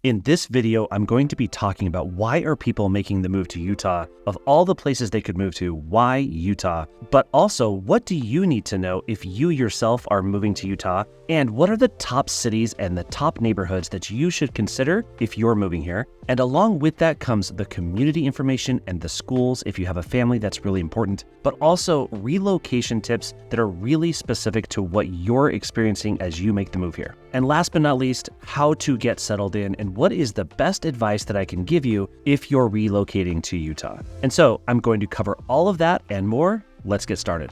In this video, I'm going to be talking about why are people making the move to Utah? Of all the places they could move to, why Utah? But also, what do you need to know if you yourself are moving to Utah? And what are the top cities and the top neighborhoods that you should consider if you're moving here? And along with that comes the community information and the schools if you have a family that's really important, but also relocation tips that are really specific to what you're experiencing as you make the move here. And last but not least, how to get settled in and what is the best advice that I can give you if you're relocating to Utah. And so I'm going to cover all of that and more. Let's get started.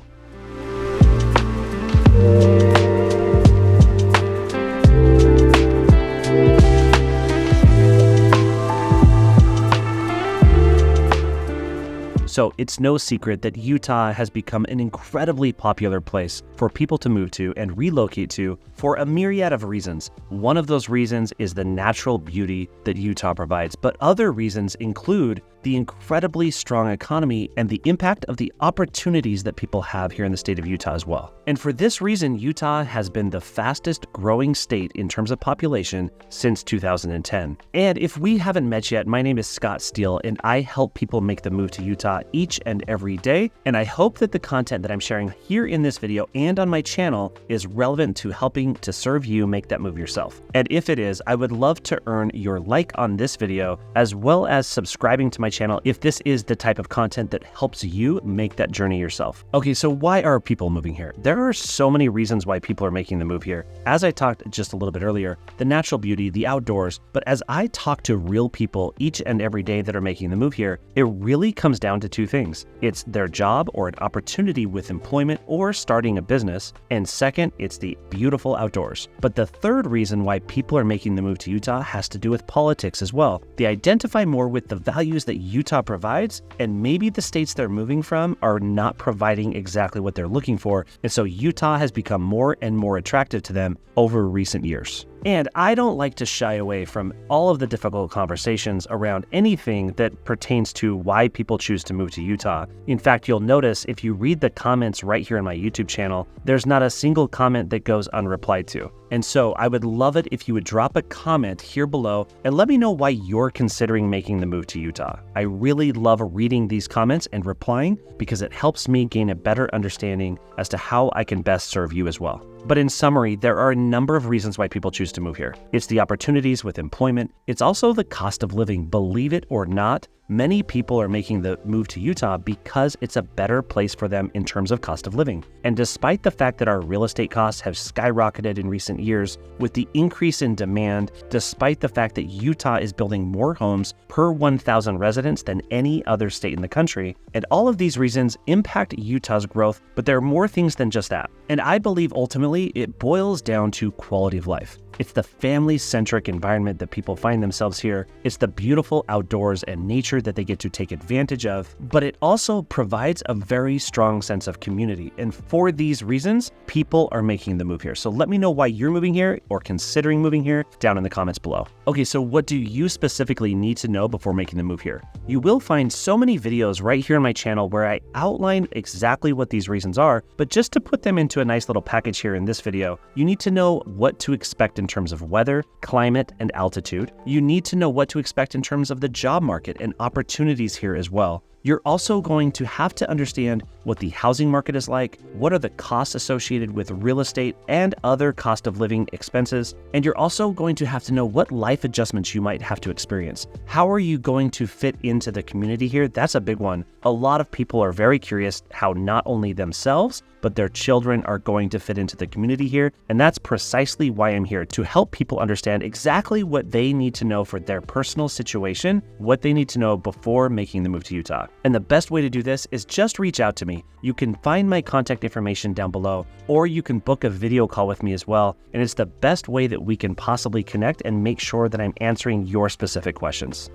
So it's no secret that Utah has become an incredibly popular place for people to move to and relocate to for a myriad of reasons. One of those reasons is the natural beauty that Utah provides, but other reasons include the incredibly strong economy and the impact of the opportunities that people have here in the state of Utah as well. And for this reason, Utah has been the fastest growing state in terms of population since 2010. And if we haven't met yet, my name is Steele, and I help people make the move to Utah each and every day. And I hope that the content that I'm sharing here in this video and on my channel is relevant to helping to serve you make that move yourself. And if it is, I would love to earn your like on this video, as well as subscribing to my channel if this is the type of content that helps you make that journey yourself. Okay, so why are people moving here? There are so many reasons why people are making the move here. As I talked just a little bit earlier, the natural beauty, the outdoors, but as I talk to real people each and every day that are making the move here, it really comes down to two things. It's their job or an opportunity with employment or starting a business, and second, it's the beautiful outdoors. But the third reason why people are making the move to Utah has to do with politics as well. They identify more with the values that Utah provides, and maybe the states they're moving from are not providing exactly what they're looking for, and so Utah has become more and more attractive to them over recent years. And I don't like to shy away from all of the difficult conversations around anything that pertains to why people choose to move to Utah. In fact, you'll notice if you read the comments right here on my YouTube channel, there's not a single comment that goes unreplied to. And so I would love it if you would drop a comment here below and let me know why you're considering making the move to Utah. I really love reading these comments and replying because it helps me gain a better understanding as to how I can best serve you as well. But in summary, there are a number of reasons why people choose to move here. It's the opportunities with employment. It's also the cost of living. Believe it or not, many people are making the move to Utah because it's a better place for them in terms of cost of living. And despite the fact that our real estate costs have skyrocketed in recent years with the increase in demand, despite the fact that Utah is building more homes per 1,000 residents than any other state in the country, and all of these reasons impact Utah's growth, but there are more things than just that. And I believe ultimately it boils down to quality of life. It's the family-centric environment that people find themselves here. It's the beautiful outdoors and nature that they get to take advantage of, but it also provides a very strong sense of community. And for these reasons, people are making the move here. So let me know why you're moving here or considering moving here down in the comments below. Okay, so what do you specifically need to know before making the move here? You will find so many videos right here on my channel where I outline exactly what these reasons are, but just to put them into a nice little package here in this video, you need to know what to expect in terms of weather, climate, and altitude. You need to know what to expect in terms of the job market and opportunities here as well. You're also going to have to understand what the housing market is like, what are the costs associated with real estate and other cost of living expenses, and you're also going to have to know what life adjustments you might have to experience. How are you going to fit into the community here? That's a big one. A lot of people are very curious how not only themselves, but their children are going to fit into the community here, and that's precisely why I'm here, to help people understand exactly what they need to know for their personal situation, what they need to know before making the move to Utah. And the best way to do this is just reach out to me. You can find my contact information down below, or you can book a video call with me as well, and it's the best way that we can possibly connect and make sure that I'm answering your specific questions.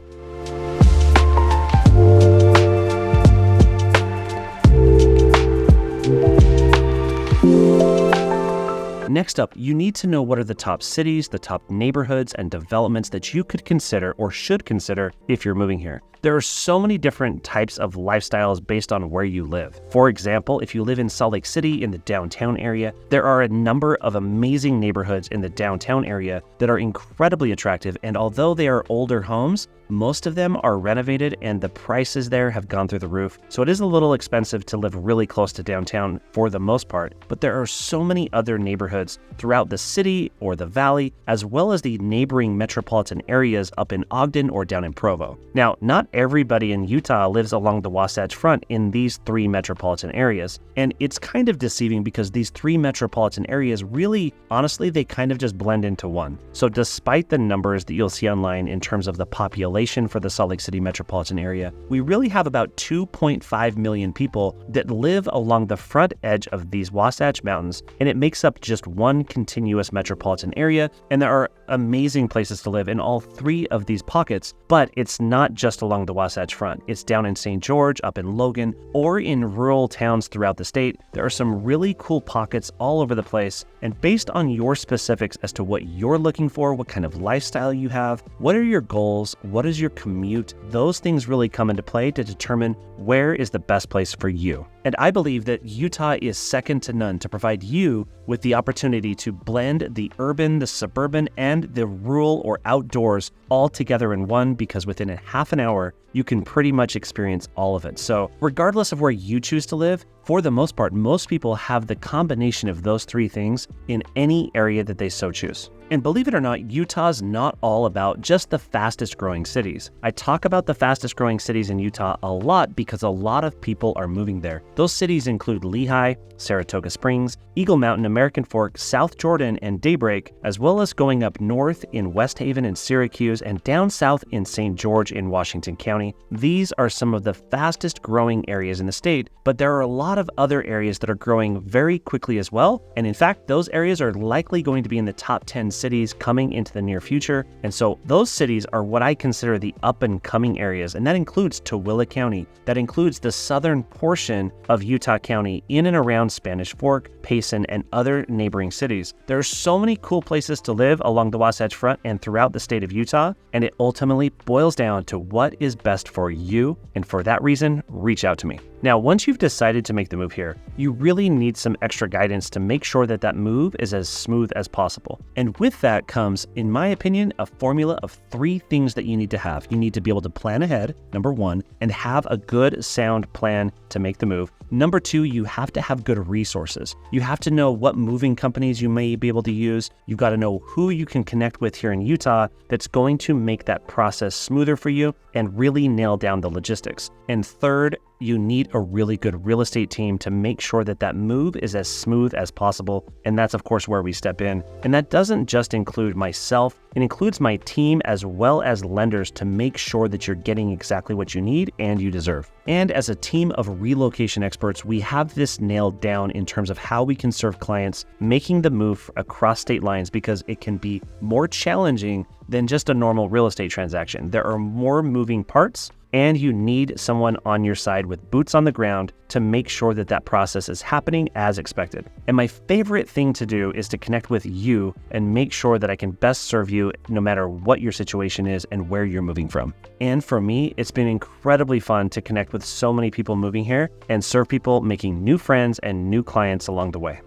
next up, you need to know what are the top cities, the top neighborhoods, and developments that you could consider or should consider if you're moving here. There are so many different types of lifestyles based on where you live. For example, if you live in Salt Lake City in the downtown area, there are a number of amazing neighborhoods in the downtown area that are incredibly attractive, and although they are older homes, most of them are renovated and the prices there have gone through the roof. So it is a little expensive to live really close to downtown for the most part, but there are so many other neighborhoods throughout the city or the valley, as well as the neighboring metropolitan areas up in Ogden or down in Provo. Now, not everybody in Utah lives along the Wasatch Front in these 3 metropolitan areas, and it's kind of deceiving because these 3 metropolitan areas really, honestly, they kind of just blend into one. So despite the numbers that you'll see online in terms of the population for the Salt Lake City metropolitan area, we really have about 2.5 million people that live along the front edge of these Wasatch Mountains, and it makes up just one continuous metropolitan area, and there are amazing places to live in all 3 of these pockets, but it's not just along the Wasatch Front. It's down in St. George, up in Logan, or in rural towns throughout the state. There are some really cool pockets all over the place, and based on your specifics as to what you're looking for, what kind of lifestyle you have, what are your goals, what is your commute, those things really come into play to determine where is the best place for you. And I believe that Utah is second to none to provide you with the opportunity to blend the urban, the suburban, and the rural or outdoors all together in one, because within a half an hour, you can pretty much experience all of it. So regardless of where you choose to live, for the most part, most people have the combination of those 3 things in any area that they so choose. And believe it or not, Utah's not all about just the fastest growing cities. I talk about the fastest growing cities in Utah a lot because a lot of people are moving there. Those cities include Lehi, Saratoga Springs, Eagle Mountain, American Fork, South Jordan, and Daybreak, as well as going up north in West Haven and Syracuse, and down south in St. George in Washington County. These are some of the fastest growing areas in the state, but there are a lot of other areas that are growing very quickly as well. And in fact, those areas are likely going to be in the top 10 cities coming into the near future. And so those cities are what I consider the up and coming areas. And that includes Tooele County. That includes the southern portion of Utah County in and around Spanish Fork, Payson, and other neighboring cities. There are so many cool places to live along the Wasatch Front and throughout the state of Utah. And it ultimately boils down to what is best for you. And for that reason, reach out to me. Now, once you've decided to make the move here, you really need some extra guidance to make sure that that move is as smooth as possible. And with that comes, in my opinion, a formula of 3 things that you need to have. You need to be able to plan ahead, number 1, and have a good, sound plan to make the move. Number 2, you have to have good resources. You have to know what moving companies you may be able to use. You've got to know who you can connect with here in Utah that's going to make that process smoother for you and really nail down the logistics. And third, you need a really good real estate team to make sure that that move is as smooth as possible. And that's, of course, where we step in. And that doesn't just include myself. It includes my team as well as lenders to make sure that you're getting exactly what you need and you deserve. And as a team of relocation experts, we have this nailed down in terms of how we can serve clients making the move across state lines, because it can be more challenging than just a normal real estate transaction. There are more moving parts, and you need someone on your side with boots on the ground to make sure that that process is happening as expected. And my favorite thing to do is to connect with you and make sure that I can best serve you no matter what your situation is and where you're moving from. And for me, it's been incredibly fun to connect with so many people moving here and serve people, making new friends and new clients along the way.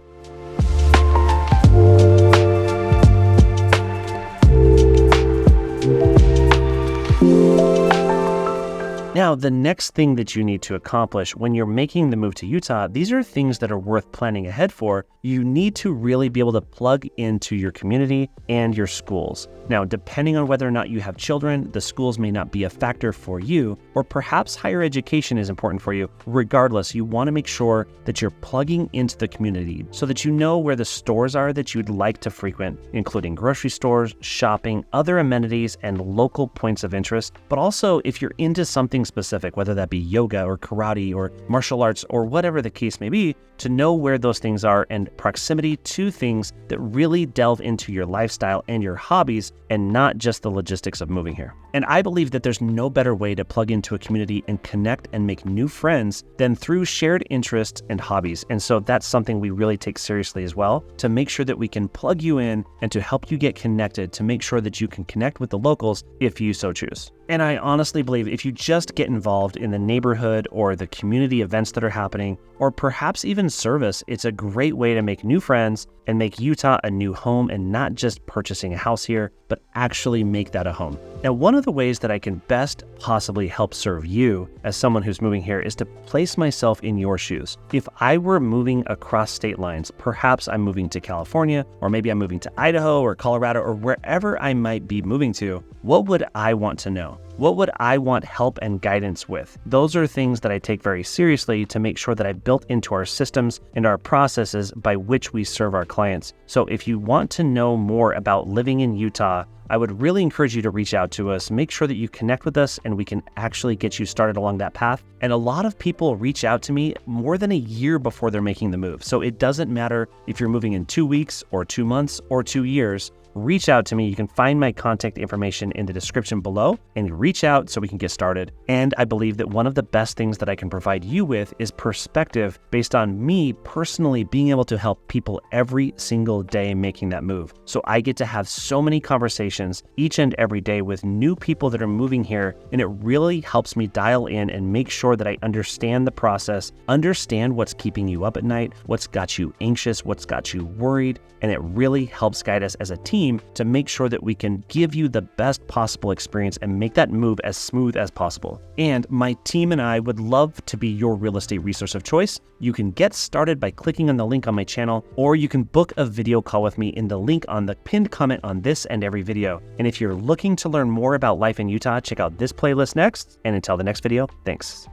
Now, the next thing that you need to accomplish when you're making the move to Utah, these are things that are worth planning ahead for. You need to really be able to plug into your community and your schools. Now, depending on whether or not you have children, the schools may not be a factor for you, or perhaps higher education is important for you. Regardless, you want to make sure that you're plugging into the community so that you know where the stores are that you'd like to frequent, including grocery stores, shopping, other amenities, and local points of interest. But also, if you're into something specific, whether that be yoga or karate or martial arts or whatever the case may be, to know where those things are and proximity to things that really delve into your lifestyle and your hobbies and not just the logistics of moving here. And I believe that there's no better way to plug into a community and connect and make new friends than through shared interests and hobbies. And so that's something we really take seriously as well, to make sure that we can plug you in and to help you get connected, to make sure that you can connect with the locals if you so choose. And I honestly believe if you just get involved in the neighborhood or the community events that are happening, or perhaps even service, it's a great way to make new friends and make Utah a new home, and not just purchasing a house here, but actually make that a home. Now, one of the ways that I can best possibly help serve you as someone who's moving here is to place myself in your shoes. If I were moving across state lines, perhaps I'm moving to California, or maybe I'm moving to Idaho or Colorado or wherever I might be moving to, what would I want to know? What would I want help and guidance with? Those are things that I take very seriously to make sure that I've built into our systems and our processes by which we serve our clients. So if you want to know more about living in Utah, I would really encourage you to reach out to us, make sure that you connect with us, and we can actually get you started along that path. And a lot of people reach out to me more than a year before they're making the move. So it doesn't matter if you're moving in 2 weeks or 2 months or 2 years. Reach out to me. You can find my contact information in the description below, and reach out so we can get started. And I believe that one of the best things that I can provide you with is perspective based on me personally being able to help people every single day making that move. So I get to have so many conversations each and every day with new people that are moving here, and it really helps me dial in and make sure that I understand the process, understand what's keeping you up at night, what's got you anxious, what's got you worried, and it really helps guide us as a team to make sure that we can give you the best possible experience and make that move as smooth as possible. And my team and I would love to be your real estate resource of choice. You can get started by clicking on the link on my channel, or you can book a video call with me in the link on the pinned comment on this and every video. And if you're looking to learn more about life in Utah, check out this playlist next. And until the next video, thanks.